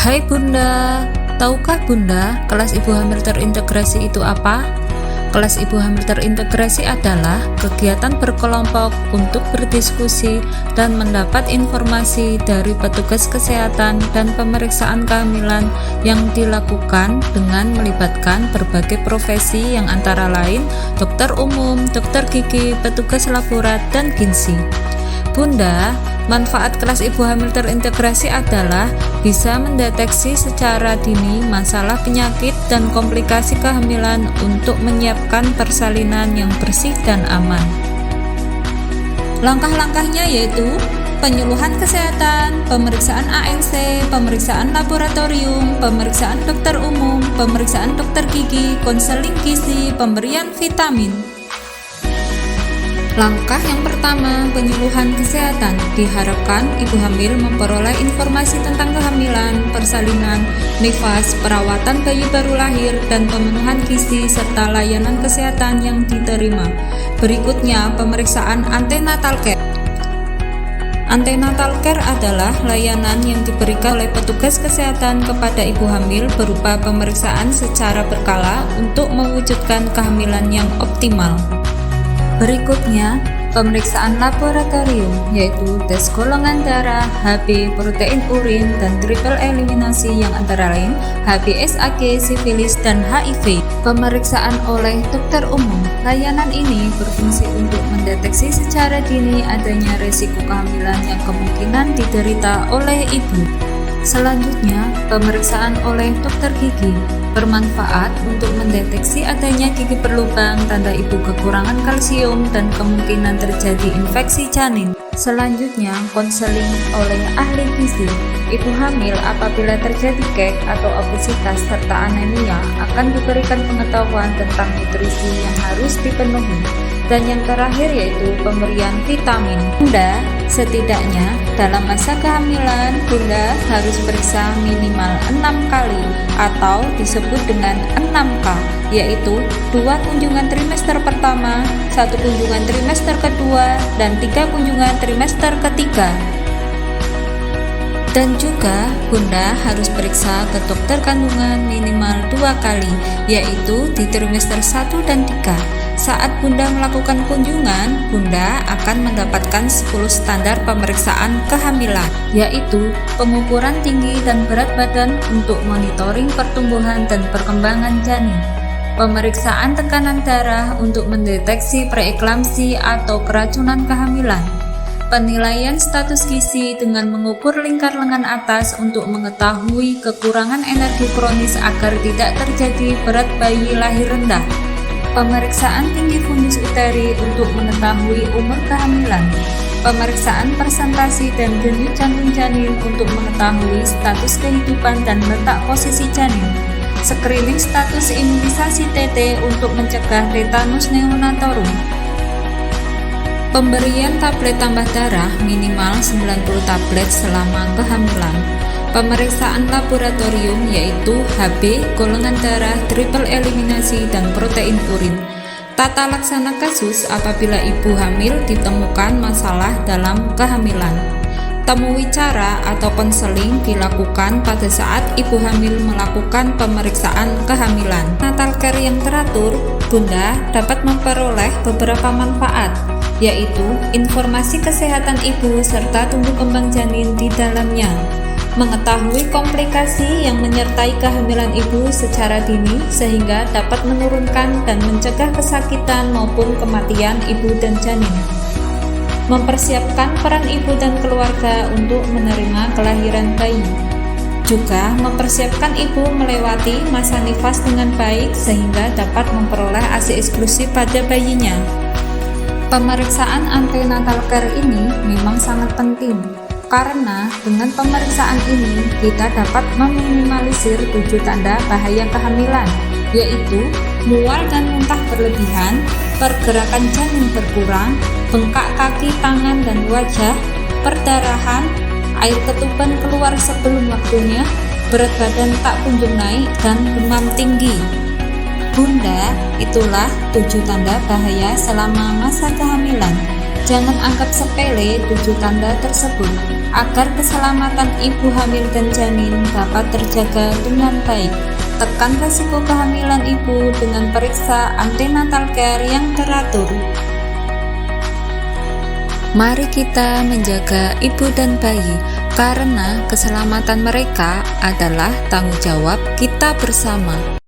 Hai Bunda, tahukah Bunda kelas ibu hamil terintegrasi itu apa? Kelas ibu hamil terintegrasi adalah kegiatan berkelompok untuk berdiskusi dan mendapat informasi dari petugas kesehatan dan pemeriksaan kehamilan yang dilakukan dengan melibatkan berbagai profesi yang antara lain dokter umum, dokter gigi, petugas laborat, dan gizi. Bunda, manfaat kelas ibu hamil terintegrasi adalah bisa mendeteksi secara dini masalah penyakit dan komplikasi kehamilan untuk menyiapkan persalinan yang bersih dan aman. Langkah-langkahnya yaitu penyuluhan kesehatan, pemeriksaan ANC, pemeriksaan laboratorium, pemeriksaan dokter umum, pemeriksaan dokter gigi, konseling gizi, pemberian vitamin. Langkah yang pertama, penyuluhan kesehatan. Diharapkan ibu hamil memperoleh informasi tentang kehamilan, persalinan, nifas, perawatan bayi baru lahir, dan pemenuhan gizi serta layanan kesehatan yang diterima. Berikutnya, pemeriksaan antenatal care. Antenatal care adalah layanan yang diberikan oleh petugas kesehatan kepada ibu hamil berupa pemeriksaan secara berkala untuk mewujudkan kehamilan yang optimal. Berikutnya, pemeriksaan laboratorium, yaitu tes golongan darah, Hb, protein urin, dan triple eliminasi yang antara lain HBsAg, sifilis, dan HIV. Pemeriksaan oleh dokter umum. Layanan ini berfungsi untuk mendeteksi secara dini adanya risiko kehamilan yang kemungkinan diderita oleh ibu. Selanjutnya, pemeriksaan oleh dokter gigi bermanfaat untuk mendeteksi adanya gigi berlubang, tanda ibu kekurangan kalsium, dan kemungkinan terjadi infeksi janin. Selanjutnya, konseling oleh ahli gizi. Ibu hamil apabila terjadi kek atau obesitas serta anemia akan diberikan pengetahuan tentang nutrisi yang harus dipenuhi. Dan yang terakhir yaitu pemberian vitamin. Bunda, setidaknya dalam masa kehamilan, Bunda harus periksa minimal 6 kali atau disebut dengan 6K, yaitu 2 kunjungan trimester pertama, 1 kunjungan trimester kedua, dan 3 kunjungan trimester ketiga. Dan juga Bunda harus periksa ke dokter kandungan minimal 2 kali, yaitu di trimester 1 dan 3. Saat Bunda melakukan kunjungan, Bunda akan mendapatkan 10 standar pemeriksaan kehamilan, yaitu pengukuran tinggi dan berat badan untuk monitoring pertumbuhan dan perkembangan janin, pemeriksaan tekanan darah untuk mendeteksi preeklamsi atau keracunan kehamilan, penilaian status gizi dengan mengukur lingkar lengan atas untuk mengetahui kekurangan energi kronis agar tidak terjadi berat bayi lahir rendah, pemeriksaan tinggi fundus uteri untuk mengetahui umur kehamilan, pemeriksaan presentasi dan denyut jantung janin untuk mengetahui status kehidupan dan letak posisi janin, screening status imunisasi TT untuk mencegah tetanus neonatorum, pemberian tablet tambah darah minimal 90 tablet selama kehamilan, pemeriksaan laboratorium yaitu Hb, golongan darah, triple eliminasi, dan protein urin. Tata laksana kasus apabila ibu hamil ditemukan masalah dalam kehamilan. Temui cara atau konseling dilakukan pada saat ibu hamil melakukan pemeriksaan kehamilan. Natal care yang teratur, Bunda dapat memperoleh beberapa manfaat, yaitu informasi kesehatan ibu serta tumbuh kembang janin di dalamnya, mengetahui komplikasi yang menyertai kehamilan ibu secara dini sehingga dapat menurunkan dan mencegah kesakitan maupun kematian ibu dan janin, mempersiapkan peran ibu dan keluarga untuk menerima kelahiran bayi, juga mempersiapkan ibu melewati masa nifas dengan baik sehingga dapat memperoleh ASI eksklusif pada bayinya. Pemeriksaan antenatal care ini memang sangat penting, karena dengan pemeriksaan ini kita dapat meminimalisir 7 tanda bahaya kehamilan, yaitu mual dan muntah berlebihan, pergerakan janin berkurang, bengkak kaki, tangan, dan wajah, perdarahan, air ketuban keluar sebelum waktunya, berat badan tak kunjung naik, dan demam tinggi. Bunda, itulah 7 tanda bahaya selama masa kehamilan. Jangan anggap sepele 7 tanda tersebut agar keselamatan ibu hamil dan janin dapat terjaga dengan baik. Tekan resiko kehamilan ibu dengan periksa antenatal care yang teratur. Mari kita menjaga ibu dan bayi, karena keselamatan mereka adalah tanggung jawab kita bersama.